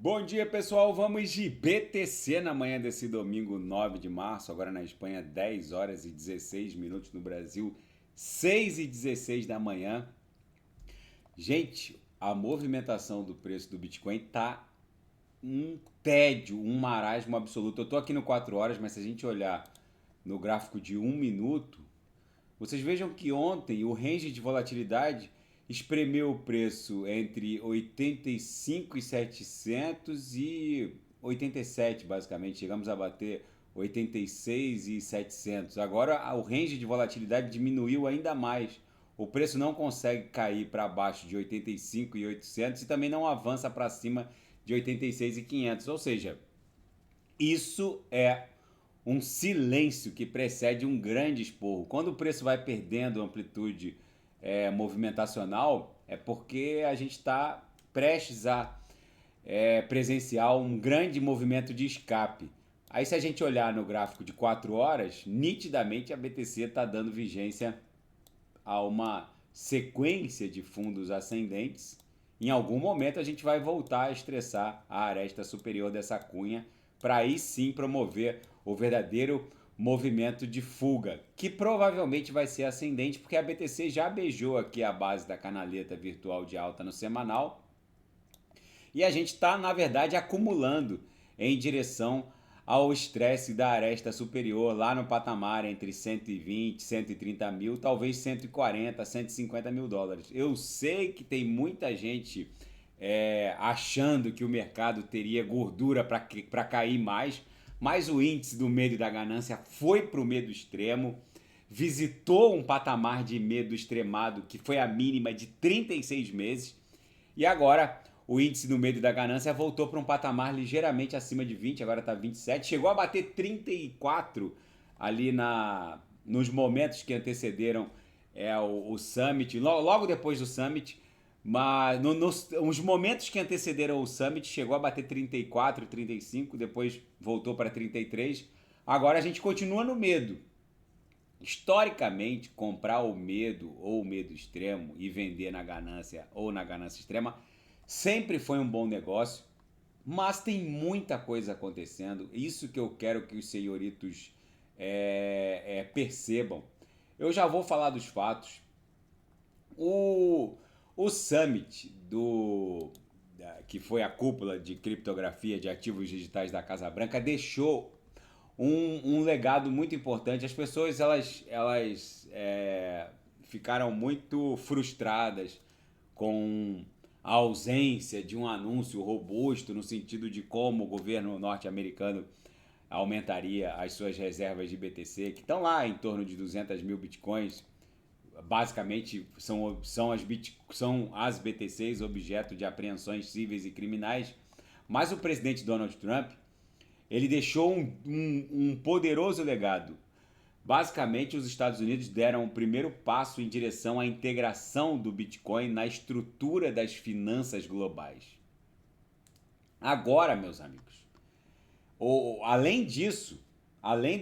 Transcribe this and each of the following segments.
Bom dia, pessoal. Vamos de BTC na manhã desse domingo 9 de março. Agora na Espanha, 10 horas e 16 minutos. No Brasil, 6 e 16 da manhã. Gente, a movimentação do preço do Bitcoin tá um tédio, um marasmo absoluto. Eu tô aqui no 4 horas, mas se a gente olhar no gráfico de 1 minuto, vocês vejam que ontem o range de volatilidade espremeu o preço entre 85.700 e 87, basicamente. Chegamos a bater 86.700. Agora o range de volatilidade diminuiu ainda mais. O preço não consegue cair para baixo de 85.800 e também não avança para cima de 86.500. Ou seja, isso é um silêncio que precede um grande esporro. Quando o preço vai perdendo amplitude movimentacional, é porque a gente está prestes a presenciar um grande movimento de escape. Aí se a gente olhar no gráfico de 4 horas, nitidamente a BTC está dando vigência a uma sequência de fundos ascendentes. Em algum momento a gente vai voltar a estressar a aresta superior dessa cunha para aí sim promover o verdadeiro movimento de fuga, que provavelmente vai ser ascendente, porque a BTC já beijou aqui a base da canaleta virtual de alta no semanal e a gente está, na verdade, acumulando em direção ao estresse da aresta superior, lá no patamar entre 120, 130 mil, talvez 140, 150 mil dólares. Eu sei que tem muita gente achando que o mercado teria gordura para cair mais, mas o índice do medo e da ganância foi para o medo extremo, visitou um patamar de medo extremado que foi a mínima de 36 meses e agora o índice do medo e da ganância voltou para um patamar ligeiramente acima de 20, agora está 27, chegou a bater 34 ali nos momentos que antecederam o Summit, logo depois do Summit, mas nos momentos que antecederam o Summit chegou a bater 34, 35, depois voltou para 33. Agora a gente continua no medo. Historicamente, comprar o medo ou o medo extremo e vender na ganância ou na ganância extrema sempre foi um bom negócio, mas tem muita coisa acontecendo. Isso que eu quero que os senhoritos percebam. Eu já vou falar dos fatos. O, o Summit que foi a cúpula de criptografia de ativos digitais da Casa Branca deixou um legado muito importante. As pessoas elas ficaram muito frustradas com a ausência de um anúncio robusto no sentido de como o governo norte-americano aumentaria as suas reservas de BTC, que estão lá em torno de 200 mil bitcoins. Basicamente são as BTCs objeto de apreensões cíveis e criminais. Mas o presidente Donald Trump ele deixou um poderoso legado. Basicamente, os Estados Unidos deram o primeiro passo em direção à integração do Bitcoin na estrutura das finanças globais. Agora, meus amigos, além disso, além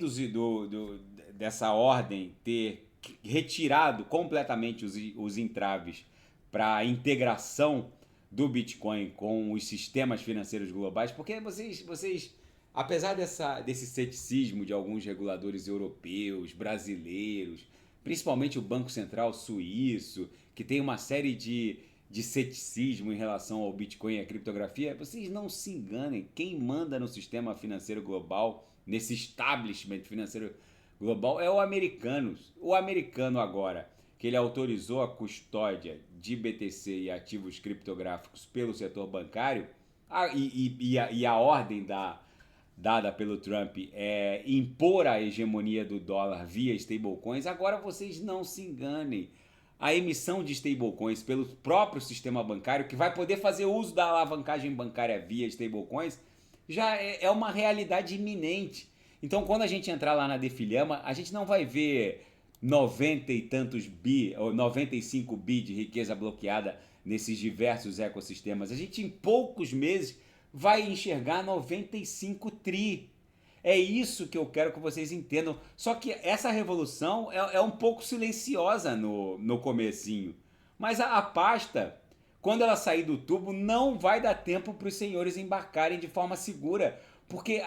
dessa ordem ter retirado completamente os entraves para a integração do Bitcoin com os sistemas financeiros globais, porque vocês apesar desse ceticismo de alguns reguladores europeus, brasileiros, principalmente o Banco Central suíço, que tem uma série de ceticismo em relação ao Bitcoin e à criptografia, vocês não se enganem. Quem manda no sistema financeiro global, nesse establishment financeiro global, é o americano. O americano agora, que ele autorizou a custódia de BTC e ativos criptográficos pelo setor bancário, e a ordem dada pelo Trump é impor a hegemonia do dólar via stablecoins, agora vocês não se enganem. A emissão de stablecoins pelo próprio sistema bancário, que vai poder fazer uso da alavancagem bancária via stablecoins, já é uma realidade iminente. Então, quando a gente entrar lá na Defilhama, a gente não vai ver 90 e tantos bi, ou 95 bi de riqueza bloqueada nesses diversos ecossistemas. A gente, em poucos meses, vai enxergar 95 tri. É isso que eu quero que vocês entendam. Só que essa revolução é um pouco silenciosa no comecinho. Mas a pasta quando ela sair do tubo, não vai dar tempo para os senhores embarcarem de forma segura, porque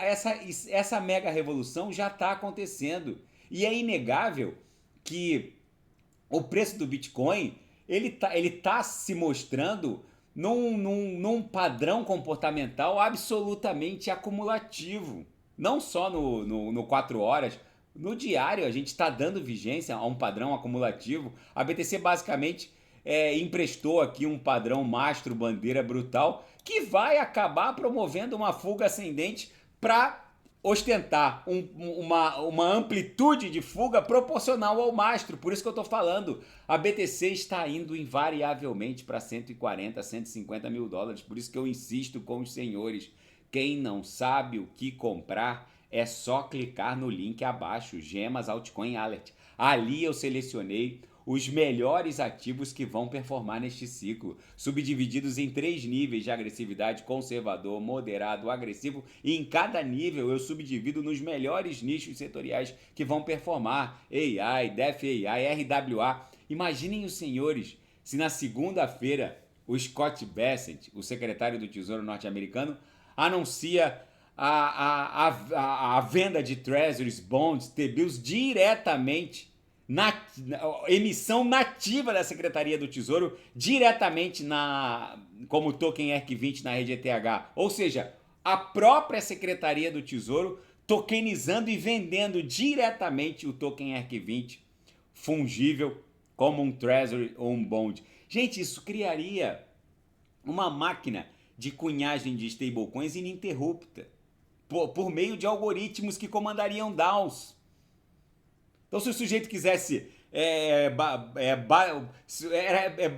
essa mega revolução já está acontecendo. E é inegável que o preço do Bitcoin ele tá se mostrando num padrão comportamental absolutamente acumulativo. Não só no 4 horas, no diário a gente está dando vigência a um padrão acumulativo. A BTC basicamente emprestou aqui um padrão mastro bandeira brutal que vai acabar promovendo uma fuga ascendente para ostentar uma amplitude de fuga proporcional ao mastro. Por isso que eu estou falando, a BTC está indo invariavelmente para 140, 150 mil dólares. Por isso que eu insisto com os senhores, quem não sabe o que comprar, é só clicar no link abaixo, Gemas Altcoin Alert. Ali eu selecionei os melhores ativos que vão performar neste ciclo, subdivididos em 3 níveis de agressividade: conservador, moderado, agressivo, e em cada nível eu subdivido nos melhores nichos setoriais que vão performar: AI, DeFi AI, RWA. Imaginem os senhores se na segunda-feira o Scott Bessent, o secretário do Tesouro norte-americano, anuncia a venda de Treasuries, Bonds, T-bills diretamente emissão nativa da Secretaria do Tesouro, diretamente como token ERC20 na rede ETH. Ou seja, a própria Secretaria do Tesouro tokenizando e vendendo diretamente o token ERC20 fungível como um Treasury ou um Bond. Gente, isso criaria uma máquina de cunhagem de stablecoins ininterrupta por meio de algoritmos que comandariam DAOs. Então, se o sujeito quisesse,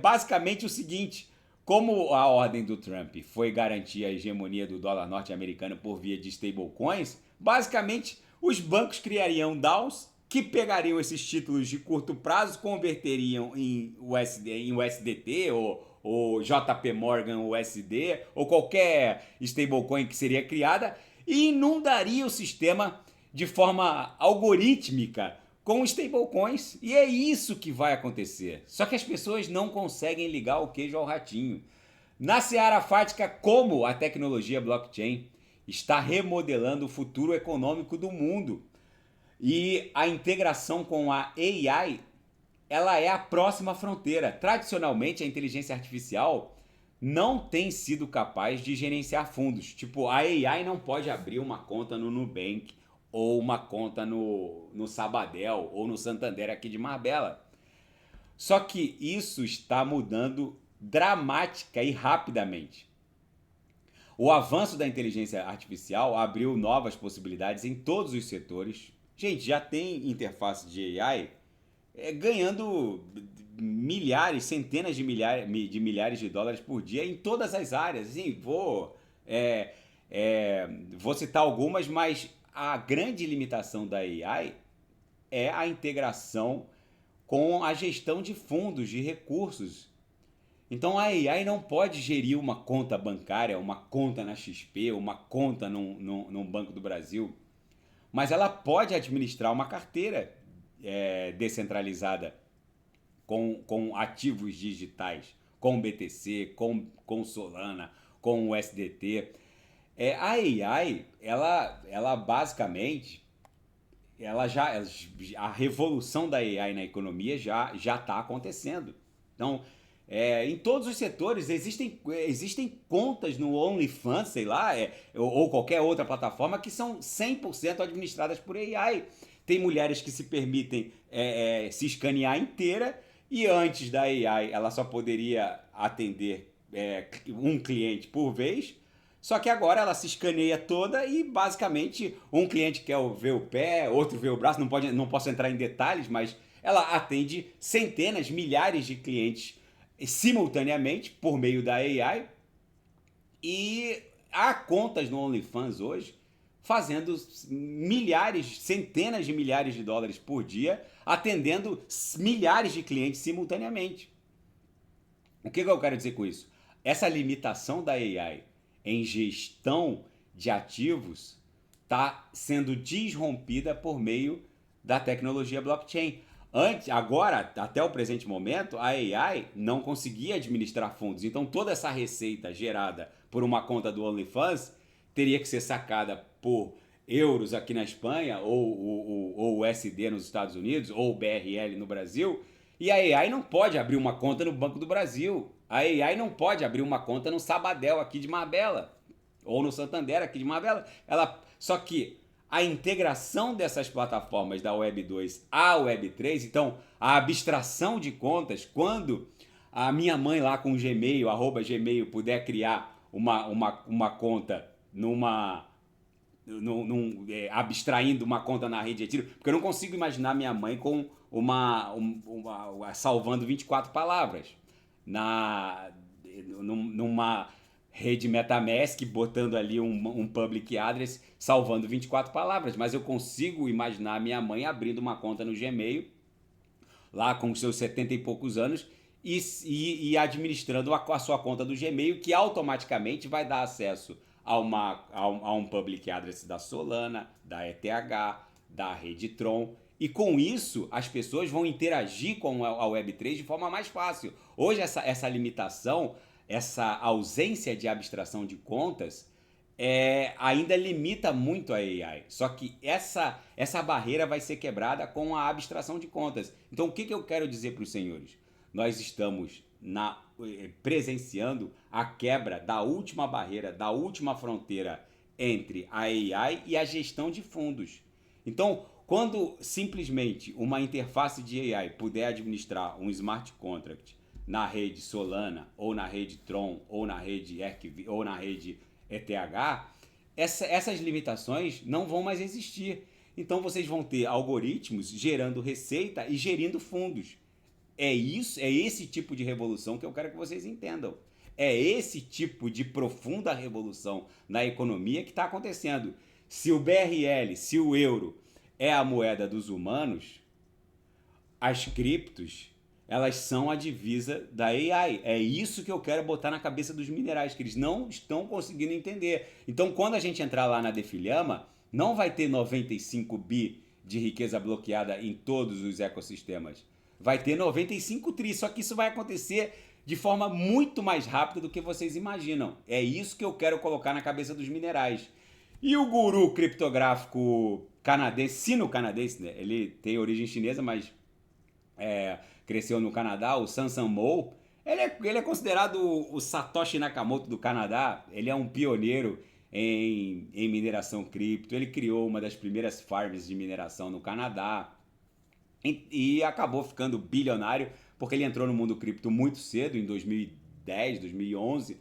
basicamente o seguinte: como a ordem do Trump foi garantir a hegemonia do dólar norte-americano por via de stablecoins, basicamente os bancos criariam DAOs que pegariam esses títulos de curto prazo, converteriam em USDT ou JP Morgan USD ou qualquer stablecoin que seria criada e inundaria o sistema de forma algorítmica com stablecoins, e é isso que vai acontecer. Só que as pessoas não conseguem ligar o queijo ao ratinho. Na seara fática, como a tecnologia blockchain está remodelando o futuro econômico do mundo. E a integração com a AI, ela é a próxima fronteira. Tradicionalmente, a inteligência artificial não tem sido capaz de gerenciar fundos. Tipo, a AI não pode abrir uma conta no Nubank ou uma conta no Sabadell ou no Santander aqui de Marbella. Só que isso está mudando dramática e rapidamente. O avanço da inteligência artificial abriu novas possibilidades em todos os setores. Gente, já tem interface de AI ganhando milhares, centenas de milhares de dólares por dia em todas as áreas. Assim, vou citar algumas, mas a grande limitação da AI é a integração com a gestão de fundos, de recursos. Então a AI não pode gerir uma conta bancária, uma conta na XP, uma conta num Banco do Brasil, mas ela pode administrar uma carteira descentralizada com ativos digitais, com BTC, com Solana, com o USDT. A AI, ela basicamente, a revolução da AI na economia já está acontecendo. Então, em todos os setores existem contas no OnlyFans, sei lá, ou qualquer outra plataforma que são 100% administradas por AI. Tem mulheres que se permitem se escanear inteira, e antes da AI ela só poderia atender um cliente por vez. Só que agora ela se escaneia toda e basicamente um cliente quer ver o pé, outro vê o braço, não posso entrar em detalhes, mas ela atende centenas, milhares de clientes simultaneamente por meio da AI. E há contas no OnlyFans hoje fazendo milhares, centenas de milhares de dólares por dia, atendendo milhares de clientes simultaneamente. O que eu quero dizer com isso? Essa limitação da AI em gestão de ativos está sendo desrompida por meio da tecnologia blockchain. Agora, até o presente momento, a AI não conseguia administrar fundos. Então, toda essa receita gerada por uma conta do OnlyFans teria que ser sacada por euros aqui na Espanha, ou o USD nos Estados Unidos, ou o BRL no Brasil. E a AI não pode abrir uma conta no Banco do Brasil. A AI não pode abrir uma conta no Sabadell aqui de Marbella, ou no Santander aqui de Marbella. Só que a integração dessas plataformas da Web 2 à Web 3, então a abstração de contas, quando a minha mãe lá com o Gmail, @gmail, puder criar uma conta abstraindo uma conta na rede de retiro, porque eu não consigo imaginar minha mãe com salvando 24 palavras numa rede MetaMask, botando ali um public address, salvando 24 palavras, mas eu consigo imaginar minha mãe abrindo uma conta no Gmail, lá com os seus 70 e poucos anos, e administrando a sua conta do Gmail, que automaticamente vai dar acesso a um public address da Solana, da ETH, da rede Tron. E com isso, as pessoas vão interagir com a Web3 de forma mais fácil. Hoje, essa limitação, essa ausência de abstração de contas, ainda limita muito a AI. Só que essa barreira vai ser quebrada com a abstração de contas. Então, o que eu quero dizer para os senhores? Nós estamos presenciando a quebra da última barreira, da última fronteira entre a AI e a gestão de fundos. Então, quando simplesmente uma interface de AI puder administrar um smart contract na rede Solana, ou na rede Tron, ou na rede ou na rede ETH, essas limitações não vão mais existir. Então vocês vão ter algoritmos gerando receita e gerindo fundos. É esse tipo de revolução que eu quero que vocês entendam. É esse tipo de profunda revolução na economia que está acontecendo. Se o BRL, se o euro é a moeda dos humanos, as criptos, elas são a divisa da AI. É isso que eu quero botar na cabeça dos minerais, que eles não estão conseguindo entender. Então, quando a gente entrar lá na Defilhama, não vai ter 95 bi de riqueza bloqueada em todos os ecossistemas. Vai ter 95 tri, só que isso vai acontecer de forma muito mais rápida do que vocês imaginam. É isso que eu quero colocar na cabeça dos minerais. E o guru criptográfico canadense, sino-canadense, né? Ele tem origem chinesa, mas cresceu no Canadá, o Samson Mow, ele é considerado o Satoshi Nakamoto do Canadá. Ele é um pioneiro em mineração cripto. Ele criou uma das primeiras farms de mineração no Canadá e acabou ficando bilionário porque ele entrou no mundo cripto muito cedo, em 2010, 2011.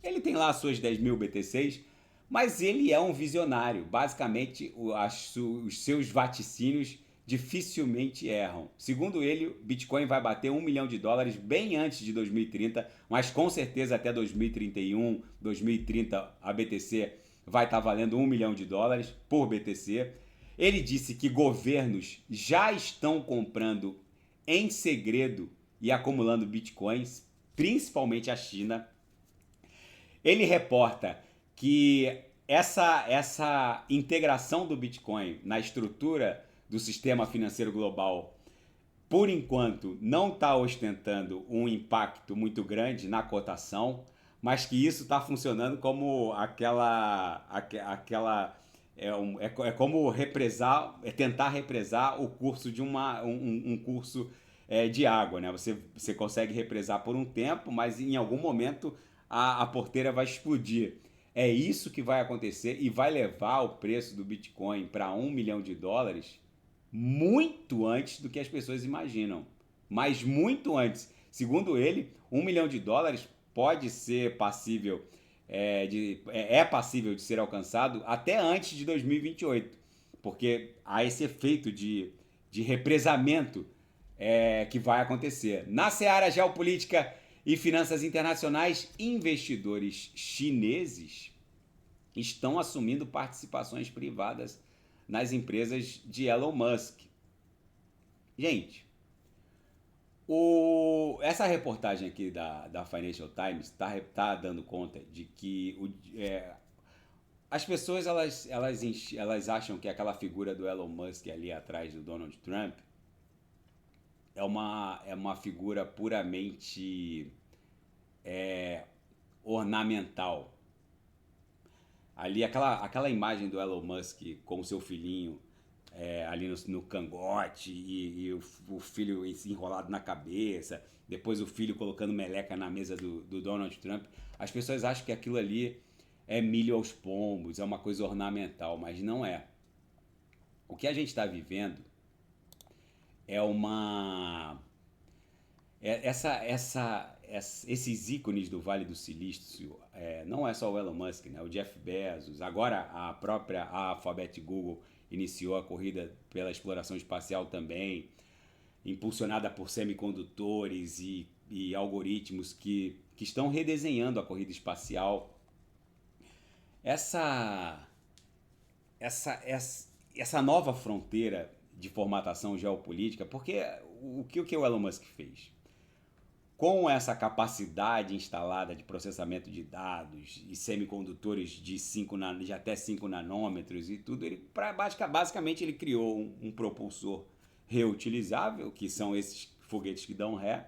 Ele tem lá as suas 10 mil BTCs, mas ele é um visionário. Basicamente, os seus vaticínios dificilmente erram. Segundo ele, o Bitcoin vai bater $1 milhão bem antes de 2030, mas com certeza até 2031, 2030 a BTC vai estar valendo $1 milhão por BTC. Ele disse que governos já estão comprando em segredo e acumulando bitcoins, principalmente a China. Ele reporta que essa integração do Bitcoin na estrutura do sistema financeiro global, por enquanto, não está ostentando um impacto muito grande na cotação, mas que isso está funcionando como como tentar represar o curso de um curso de água, né? Você consegue represar por um tempo, mas em algum momento a porteira vai explodir. É isso que vai acontecer e vai levar o preço do Bitcoin para $1 milhão muito antes do que as pessoas imaginam. Mas muito antes. Segundo ele, $1 milhão pode ser passível, passível de ser alcançado até antes de 2028. Porque há esse efeito de represamento que vai acontecer. Na seara geopolítica e finanças internacionais, investidores chineses estão assumindo participações privadas nas empresas de Elon Musk. Gente, essa reportagem aqui da Financial Times está dando conta de que as pessoas elas acham que aquela figura do Elon Musk ali atrás do Donald Trump é uma figura puramente ornamental. Ali, aquela imagem do Elon Musk com o seu filhinho ali no cangote e o filho enrolado na cabeça, depois o filho colocando meleca na mesa do Donald Trump. As pessoas acham que aquilo ali é milho aos pombos, é uma coisa ornamental, mas não é. O que a gente está vivendo é uma. Esses ícones do Vale do Silício, não é só o Elon Musk, né? O Jeff Bezos, agora a própria Alphabet Google iniciou a corrida pela exploração espacial também, impulsionada por semicondutores e algoritmos que estão redesenhando a corrida espacial. Essa, essa nova fronteira de formatação geopolítica, porque o que o Elon Musk fez? Com essa capacidade instalada de processamento de dados e semicondutores de até 5 nanômetros e tudo, basicamente ele criou um propulsor reutilizável, que são esses foguetes que dão ré,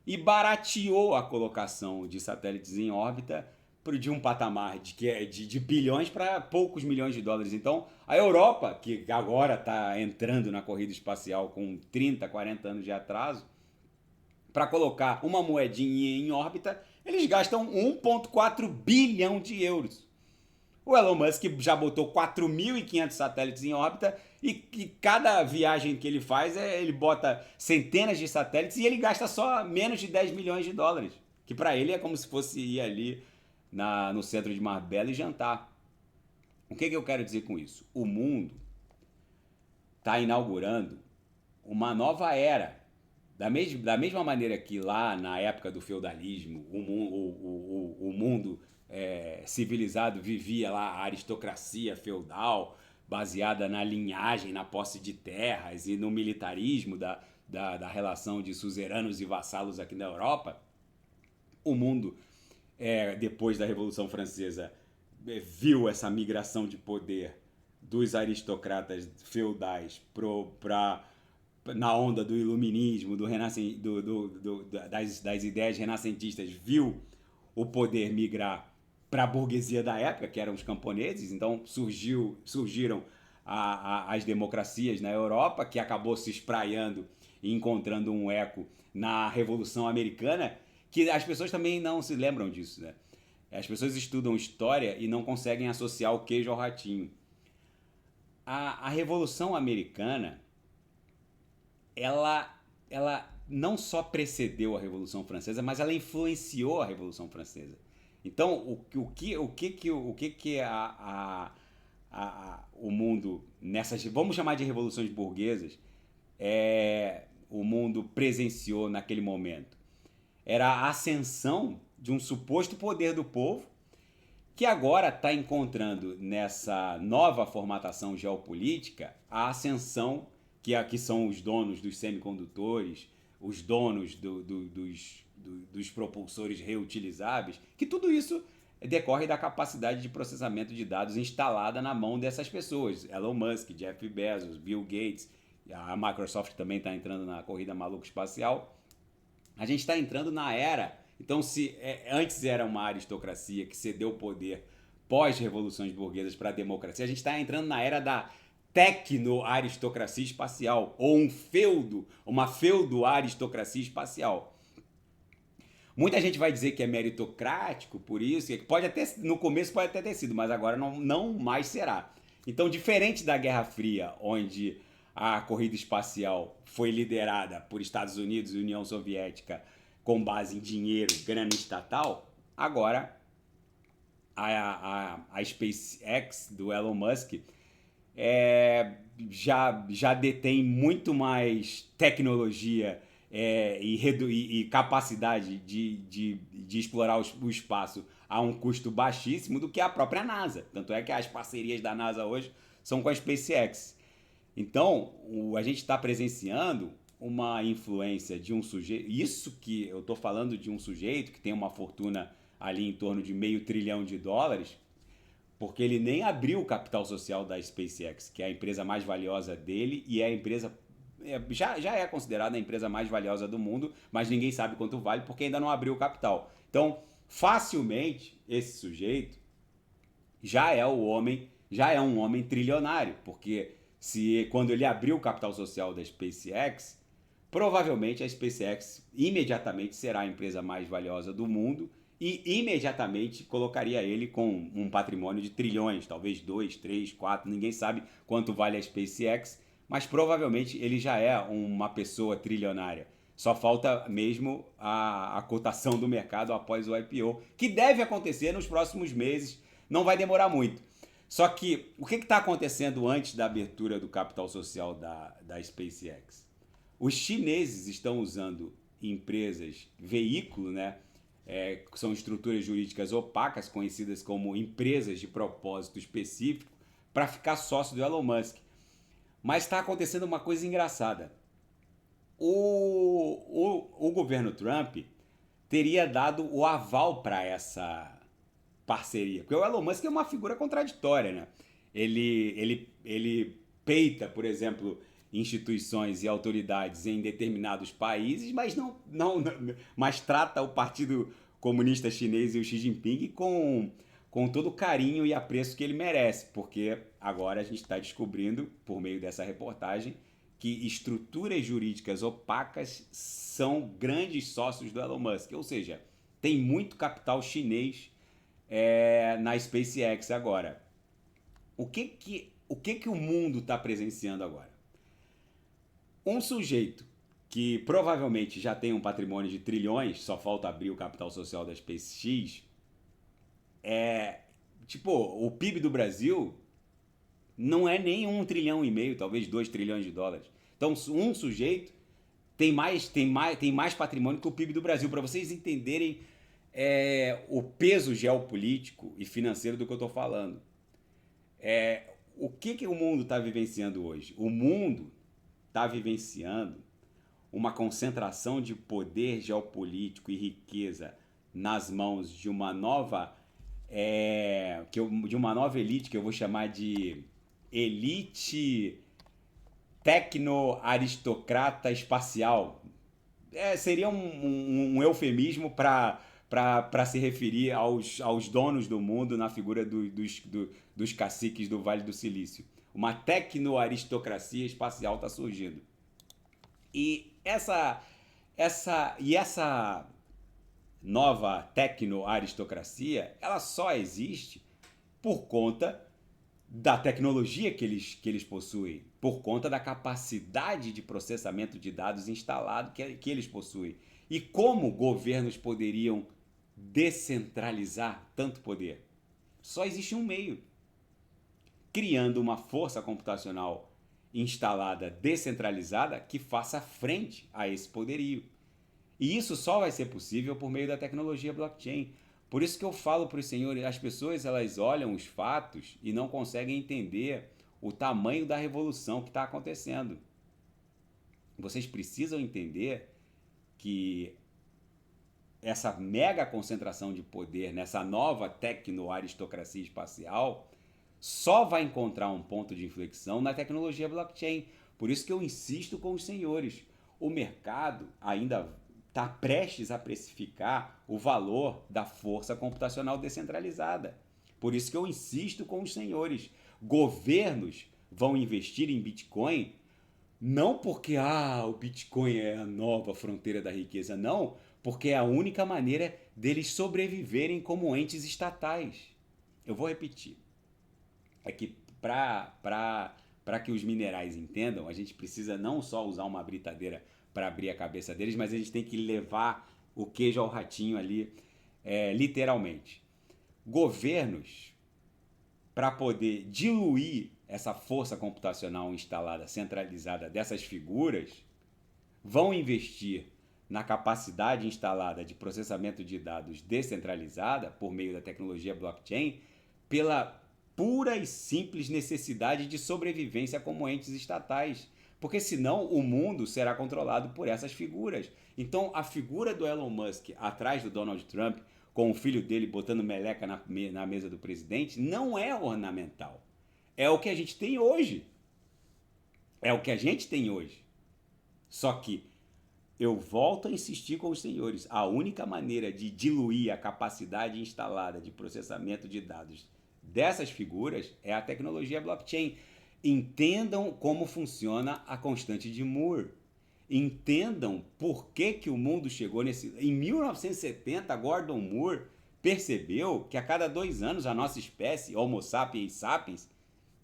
e barateou a colocação de satélites em órbita de um patamar de bilhões para poucos milhões de dólares. Então, a Europa, que agora está entrando na corrida espacial com 30, 40 anos de atraso, para colocar uma moedinha em órbita, eles gastam 1,4 bilhão de euros. O Elon Musk já botou 4.500 satélites em órbita e cada viagem que ele faz, ele bota centenas de satélites e ele gasta só menos de 10 milhões de dólares. Que para ele é como se fosse ir ali no centro de Marbella e jantar. O que eu quero dizer com isso? O mundo está inaugurando uma nova era. Da mesma maneira que lá na época do feudalismo, o mundo civilizado vivia lá a aristocracia feudal, baseada na linhagem, na posse de terras e no militarismo da relação de suzeranos e vassalos aqui na Europa, o mundo, depois da Revolução Francesa, viu essa migração de poder dos aristocratas feudais na onda do iluminismo, das ideias renascentistas, viu o poder migrar para a burguesia da época, que eram os camponeses. Então surgiram as democracias na Europa, que acabou se espraiando e encontrando um eco na Revolução Americana, que as pessoas também não se lembram disso, né? As pessoas estudam história e não conseguem associar o queijo ao ratinho. A Revolução Americana, ela não só precedeu a Revolução Francesa, mas ela influenciou a Revolução Francesa. Então, o que o mundo, vamos chamar de revoluções burguesas, o mundo presenciou naquele momento? Era a ascensão de um suposto poder do povo, que agora está encontrando nessa nova formatação geopolítica a ascensão que são os donos dos semicondutores, os donos dos propulsores reutilizáveis, que tudo isso decorre da capacidade de processamento de dados instalada na mão dessas pessoas. Elon Musk, Jeff Bezos, Bill Gates, a Microsoft também está entrando na corrida maluca espacial. A gente está entrando na era. Então, se antes era uma aristocracia que cedeu poder pós-revoluções burguesas para a democracia, a gente está entrando na era da tecno-aristocracia espacial, ou uma feudo-aristocracia espacial. Muita gente vai dizer que é meritocrático por isso, que no começo pode até ter sido, mas agora não mais será. Então, diferente da Guerra Fria, onde a corrida espacial foi liderada por Estados Unidos e União Soviética com base em dinheiro, grana estatal, agora a SpaceX do Elon Musk já detém muito mais tecnologia e capacidade de explorar o espaço a um custo baixíssimo do que a própria NASA. Tanto é que as parcerias da NASA hoje são com a SpaceX. Então, a gente está presenciando uma influência de um sujeito. Isso que eu estou falando de um sujeito que tem uma fortuna ali em torno de $500 bilhão, porque ele nem abriu o capital social da SpaceX, que é a empresa mais valiosa dele e é a empresa já é considerada a empresa mais valiosa do mundo, mas ninguém sabe quanto vale porque ainda não abriu o capital. Então, facilmente, esse sujeito já é um homem trilionário, porque se quando ele abriu o capital social da SpaceX, provavelmente a SpaceX imediatamente será a empresa mais valiosa do mundo e imediatamente colocaria ele com um patrimônio de trilhões, talvez 2, 3, 4, ninguém sabe quanto vale a SpaceX, mas provavelmente ele já é uma pessoa trilionária. Só falta mesmo a cotação do mercado após o IPO, que deve acontecer nos próximos meses, não vai demorar muito. Só que o que está acontecendo antes da abertura do capital social da SpaceX? Os chineses estão usando empresas, veículo, né? Que são estruturas jurídicas opacas, conhecidas como empresas de propósito específico, para ficar sócio do Elon Musk. Mas está acontecendo uma coisa engraçada. O governo Trump teria dado o aval para essa parceria. Porque o Elon Musk é uma figura contraditória, né? Ele peita, por exemplo, instituições e autoridades em determinados países, mas mas trata o Partido Comunista Chinês e o Xi Jinping com todo o carinho e apreço que ele merece, porque agora a gente está descobrindo, por meio dessa reportagem, que estruturas jurídicas opacas são grandes sócios do Elon Musk, ou seja, tem muito capital chinês na SpaceX agora. O que o mundo está presenciando agora? Um sujeito que provavelmente já tem um patrimônio de trilhões, só falta abrir o capital social da SpaceX, tipo, o PIB do Brasil não é nem 1,5 trilhão, talvez 2 trilhões de dólares. Então, um sujeito tem mais patrimônio que o PIB do Brasil. Para vocês entenderem o peso geopolítico e financeiro do que eu estou falando. O que o mundo está vivenciando hoje? O mundo está vivenciando uma concentração de poder geopolítico e riqueza nas mãos de uma nova elite que eu vou chamar de elite tecno-aristocrata espacial. Seria um eufemismo para se referir aos donos do mundo na figura dos caciques do Vale do Silício. Uma tecno-aristocracia espacial está surgindo. E essa nova tecno-aristocracia, ela só existe por conta da tecnologia que eles possuem, por conta da capacidade de processamento de dados instalado que eles possuem. E como governos poderiam descentralizar tanto poder? Só existe um meio: criando uma força computacional instalada, descentralizada, que faça frente a esse poderio. E isso só vai ser possível por meio da tecnologia blockchain. Por isso que eu falo para os senhores, as pessoas elas olham os fatos e não conseguem entender o tamanho da revolução que está acontecendo. Vocês precisam entender que essa mega concentração de poder nessa nova tecno-aristocracia espacial só vai encontrar um ponto de inflexão na tecnologia blockchain. Por isso que eu insisto com os senhores. O mercado ainda está prestes a precificar o valor da força computacional descentralizada. Por isso que eu insisto com os senhores. Governos vão investir em Bitcoin não porque o Bitcoin é a nova fronteira da riqueza, não, porque é a única maneira deles sobreviverem como entes estatais. Eu vou repetir. É que para que os minerais entendam, a gente precisa não só usar uma britadeira para abrir a cabeça deles, mas a gente tem que levar o queijo ao ratinho ali, literalmente. Governos, para poder diluir essa força computacional instalada, centralizada dessas figuras, vão investir na capacidade instalada de processamento de dados descentralizada por meio da tecnologia blockchain pela pura e simples necessidade de sobrevivência como entes estatais. Porque senão o mundo será controlado por essas figuras. Então a figura do Elon Musk atrás do Donald Trump, com o filho dele botando meleca na mesa do presidente, não é ornamental. É o que a gente tem hoje. É o que a gente tem hoje. Só que eu volto a insistir com os senhores, a única maneira de diluir a capacidade instalada de processamento de dados dessas figuras é a tecnologia blockchain. Entendam como funciona a constante de Moore. Entendam por que o mundo chegou nesse... Em 1970, Gordon Moore percebeu que a cada 2 anos a nossa espécie, Homo sapiens sapiens,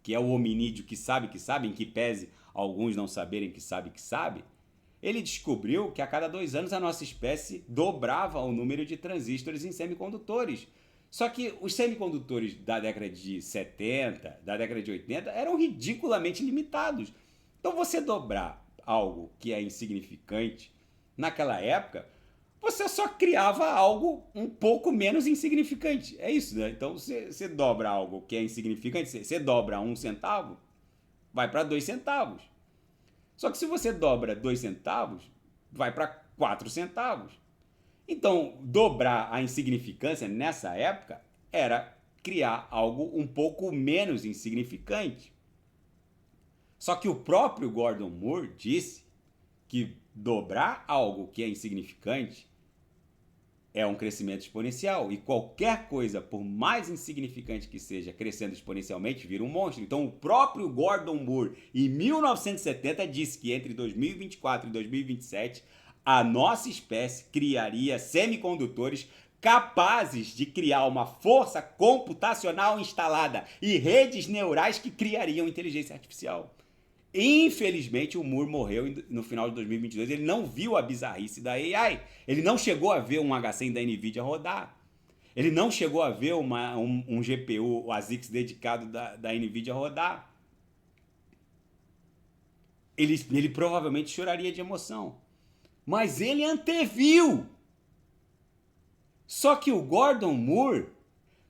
que é o hominídeo que sabe, em que pese alguns não saberem que sabe, ele descobriu que a cada 2 anos a nossa espécie dobrava o número de transistores em semicondutores. Só que os semicondutores da década de 70, da década de 80, eram ridiculamente limitados. Então você dobrar algo que é insignificante, naquela época, você só criava algo um pouco menos insignificante. É isso, né? Então você dobra algo que é insignificante, você dobra 1 centavo, vai para 2 centavos. Só que se você dobra 2 centavos, vai para 4 centavos. Então, dobrar a insignificância nessa época era criar algo um pouco menos insignificante. Só que o próprio Gordon Moore disse que dobrar algo que é insignificante é um crescimento exponencial. E qualquer coisa, por mais insignificante que seja, crescendo exponencialmente, vira um monstro. Então o próprio Gordon Moore, em 1970, disse que entre 2024 e 2027, a nossa espécie criaria semicondutores capazes de criar uma força computacional instalada e redes neurais que criariam inteligência artificial. Infelizmente, o Moore morreu no final de 2022. Ele não viu a bizarrice da AI. Ele não chegou a ver um H100 da NVIDIA rodar. Ele não chegou a ver um GPU, o ASICS dedicado da NVIDIA rodar. Ele provavelmente choraria de emoção. Mas ele anteviu. Só que o Gordon Moore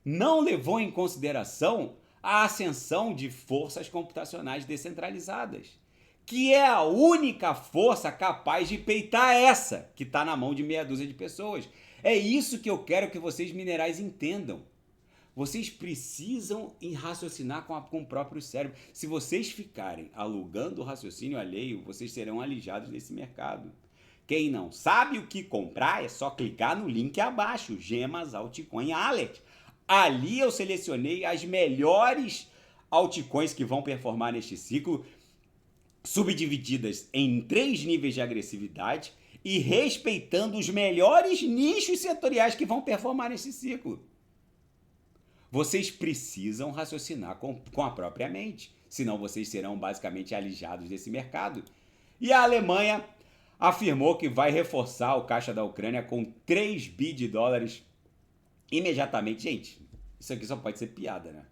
não levou em consideração a ascensão de forças computacionais descentralizadas, que é a única força capaz de peitar essa que está na mão de meia dúzia de pessoas. É isso que eu quero que vocês minerais entendam. Vocês precisam raciocinar com o próprio cérebro. Se vocês ficarem alugando o raciocínio alheio, vocês serão alijados desse mercado. Quem não sabe o que comprar é só clicar no link abaixo, Gemas Altcoin Alert. Ali eu selecionei as melhores altcoins que vão performar neste ciclo, subdivididas em 3 níveis de agressividade e respeitando os melhores nichos setoriais que vão performar nesse ciclo. Vocês precisam raciocinar com a própria mente, senão vocês serão basicamente alijados desse mercado. E a Alemanha afirmou que vai reforçar o caixa da Ucrânia com 3 bi de dólares imediatamente. Gente, isso aqui só pode ser piada, né?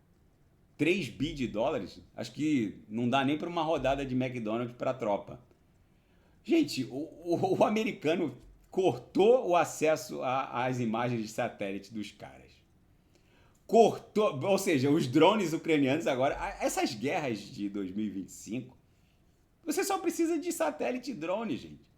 3 bi de dólares? Acho que não dá nem para uma rodada de McDonald's para a tropa. Gente, o americano cortou o acesso às imagens de satélite dos caras. Cortou, ou seja, os drones ucranianos agora, essas guerras de 2025, você só precisa de satélite e drone, gente.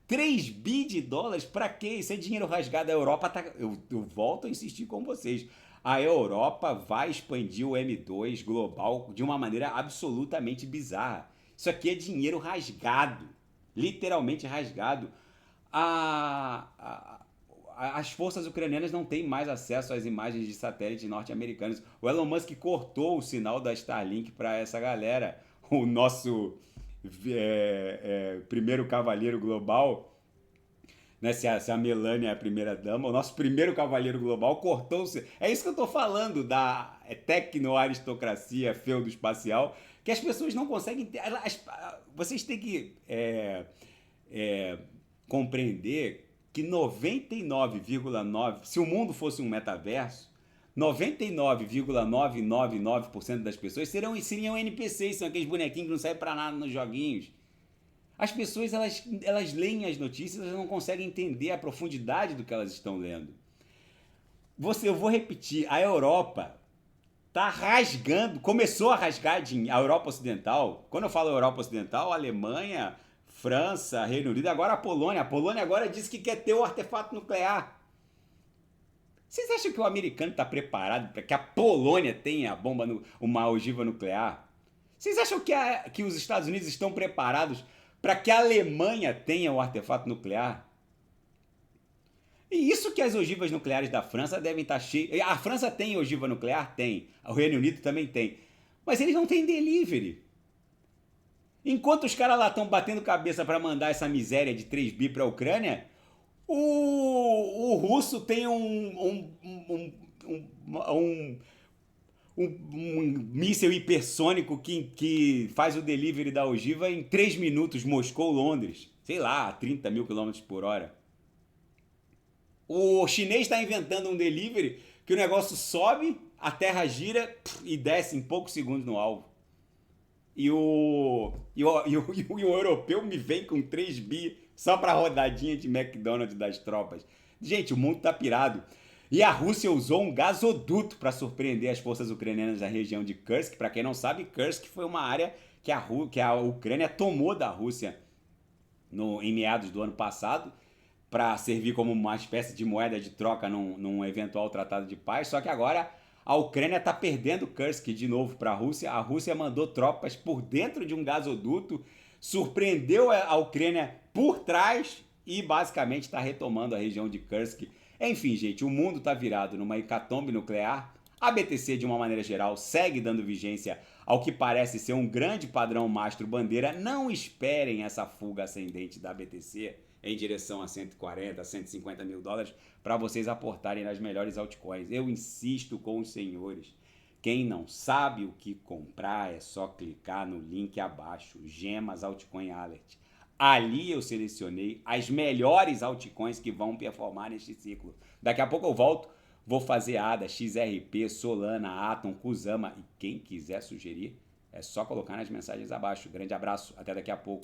3 bi de dólares, pra quê? Isso é dinheiro rasgado. A Europa tá... Eu volto a insistir com vocês. A Europa vai expandir o M2 global de uma maneira absolutamente bizarra. Isso aqui é dinheiro rasgado. Literalmente rasgado. As forças ucranianas não têm mais acesso às imagens de satélites norte-americanos. O Elon Musk cortou o sinal da Starlink para essa galera. O nosso primeiro cavaleiro global, né? Se a Melania é a primeira dama, o nosso primeiro cavaleiro global cortou-se. É isso que eu estou falando da tecno-aristocracia feudo-espacial, que as pessoas não conseguem ter. Vocês têm que compreender que 99,9%, se o mundo fosse um metaverso, 99,999% das pessoas seriam NPCs, são aqueles bonequinhos que não servem para nada nos joguinhos. As pessoas, elas leem as notícias, elas não conseguem entender a profundidade do que elas estão lendo. Eu vou repetir, a Europa está rasgando, começou a rasgar a Europa Ocidental. Quando eu falo Europa Ocidental, Alemanha, França, Reino Unido, agora a Polônia. A Polônia agora diz que quer ter o artefato nuclear. Vocês acham que o americano está preparado para que a Polônia tenha uma ogiva nuclear? Vocês acham que os Estados Unidos estão preparados para que a Alemanha tenha o artefato nuclear. E isso que as ogivas nucleares da França devem estar cheias. A França tem ogiva nuclear? Tem. O Reino Unido também tem. Mas eles não têm delivery. Enquanto os caras lá estão batendo cabeça para mandar essa miséria de 3 bi para a Ucrânia, o russo tem um míssil hipersônico que faz o delivery da ogiva em 3 minutos, Moscou-Londres. Sei lá, 30 mil quilômetros por hora. O chinês está inventando um delivery que o negócio sobe, a terra gira e desce em poucos segundos no alvo. E o europeu me vem com 3 bi só pra rodadinha de McDonald's das tropas. Gente, o mundo tá pirado. E a Rússia usou um gasoduto para surpreender as forças ucranianas na região de Kursk. Para quem não sabe, Kursk foi uma área que a Ucrânia tomou da Rússia em meados do ano passado para servir como uma espécie de moeda de troca num eventual tratado de paz. Só que agora a Ucrânia está perdendo Kursk de novo para a Rússia. A Rússia mandou tropas por dentro de um gasoduto, surpreendeu a Ucrânia por trás e basicamente está retomando a região de Kursk. Enfim, gente, o mundo está virado numa hecatombe nuclear. A BTC, de uma maneira geral, segue dando vigência ao que parece ser um grande padrão mastro-bandeira. Não esperem essa fuga ascendente da BTC em direção a 140, 150 mil dólares para vocês aportarem nas melhores altcoins. Eu insisto com os senhores. Quem não sabe o que comprar é só clicar no link abaixo, Gemas Altcoin Alert. Ali eu selecionei as melhores altcoins que vão performar neste ciclo. Daqui a pouco eu volto, vou fazer ADA, XRP, Solana, Atom, Kusama e quem quiser sugerir é só colocar nas mensagens abaixo. Grande abraço, até daqui a pouco.